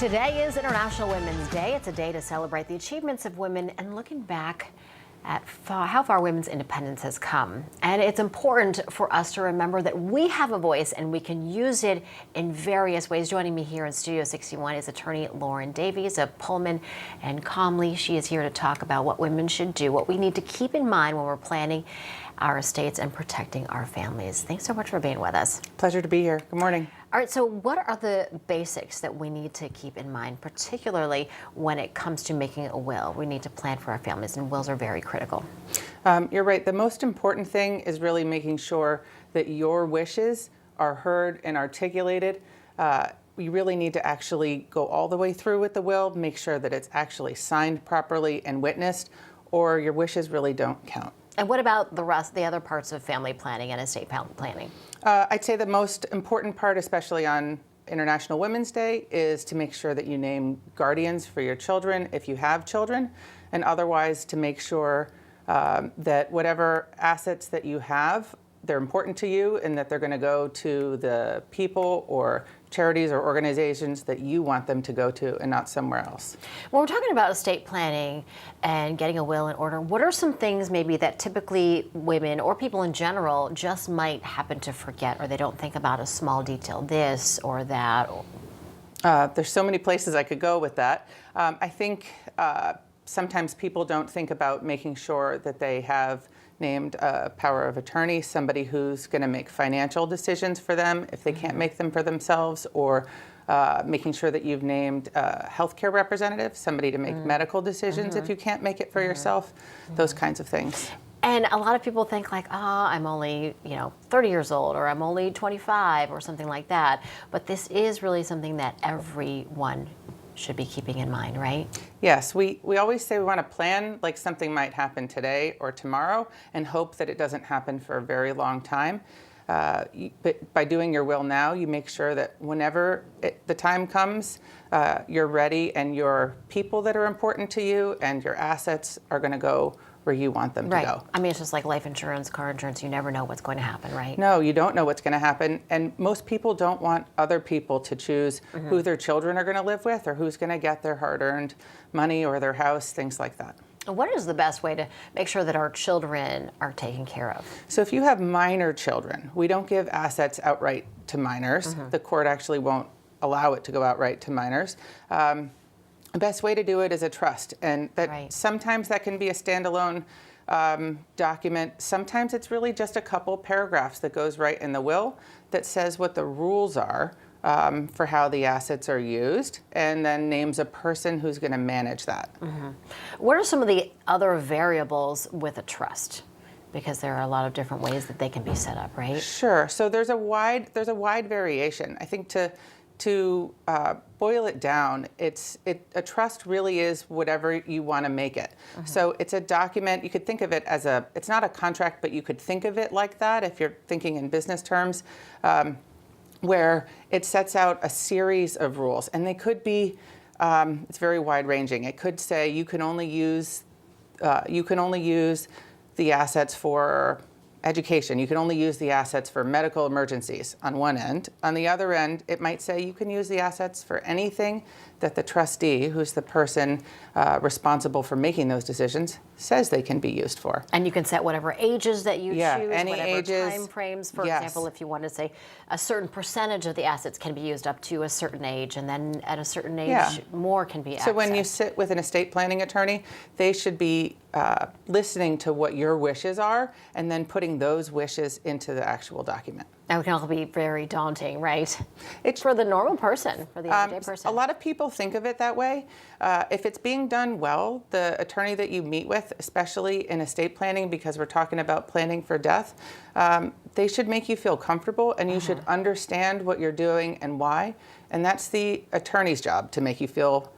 Today is International Women's Day. It's a day to celebrate the achievements of women and looking back at how far women's independence has come. And it's important for us to remember that we have a voice and we can use it in various ways. Joining me here in Studio 61 is attorney Lauren Davies of Pullman and Comley. She is here to talk about what women should do, what we need to keep in mind when we're planning our estates and protecting our families. Thanks so much for being with us. Pleasure to be here. Good morning. All right, so what are the basics that we need to keep in mind, particularly when it comes to making a will? We need to plan for our families, and wills are very critical. You're right. The most important thing is really making sure that your wishes are heard and articulated. We really need to actually go all the way through with the will, make sure that it's actually signed properly and witnessed, or your wishes really don't count. And what about the other parts of family planning and estate planning? I'd say the most important part, especially on International Women's Day, is to make sure that you name guardians for your children if you have children, and otherwise to make sure that whatever assets that you have, they're important to you and that they're going to go to the people or charities or organizations that you want them to go to and not somewhere else. When we're talking about estate planning and getting a will in order, what are some things maybe that typically women or people in general just might happen to forget, or they don't think about a small detail, this or that? There's so many places I could go with that. I think sometimes people don't think about making sure that they have named a power of attorney, somebody who's going to make financial decisions for them if they can't make them for themselves, or making sure that you've named a healthcare representative, somebody to make medical decisions if you can't make it for yourself, those kinds of things. And a lot of people think like, I'm only, 30 years old, or I'm only 25, or something like that. But this is really something that everyone should be keeping in mind, right? Yes, we always say we want to plan like something might happen today or tomorrow and hope that it doesn't happen for a very long time. But by doing your will now, you make sure that whenever the time comes, you're ready, and your people that are important to you and your assets are going to go where you want them to go. I mean, it's just like life insurance, car insurance. You never know what's going to happen, right? No, you don't know what's going to happen. And most people don't want other people to choose who their children are going to live with or who's going to get their hard-earned money or their house, things like that. What is the best way to make sure that our children are taken care of? So if you have minor children, we don't give assets outright to minors. The court actually won't allow it to go outright to minors. The best way to do it is a trust, and that sometimes that can be a standalone document. Sometimes it's really just a couple paragraphs that goes right in the will that says what the rules are for how the assets are used, and then names a person who's going to manage that. What are some of the other variables with a trust? Because there are a lot of different ways that they can be set up, right? Sure. So there's a wide variation. I think to boil it down, a trust really is whatever you want to make it. So it's a document. You could think of it as it's not a contract, but you could think of it like that if you're thinking in business terms, where it sets out a series of rules, and they could be, it's very wide ranging. It could say you can only use the assets for education. You can only use the assets for medical emergencies on one end. On the other end, it might say you can use the assets for anything that the trustee, who's the person responsible for making those decisions, says they can be used for. And you can set whatever ages that you choose, any whatever ages, time frames. For example, if you want to say a certain percentage of the assets can be used up to a certain age, and then at a certain age, more can be accessed. So when you sit with an estate planning attorney, they should be listening to what your wishes are and then putting those wishes into the actual document. That can also be very daunting, right? It's for the normal person, for the everyday person. A lot of people think of it that way. If it's being done well, the attorney that you meet with, especially in estate planning, because we're talking about planning for death, they should make you feel comfortable, and you should understand what you're doing and why. And that's the attorney's job, to make you feel,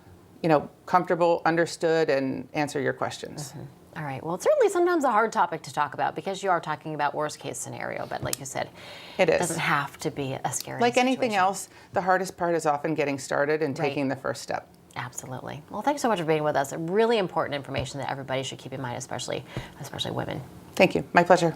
comfortable, understood, and answer your questions. All right. Well, it's certainly sometimes a hard topic to talk about because you are talking about worst case scenario. But like you said, it doesn't have to be a scary Like situation. anything else, the hardest part is often getting started and taking the first step. Absolutely. Well, thanks so much for being with us. Really important information that everybody should keep in mind, especially women. Thank you. My pleasure.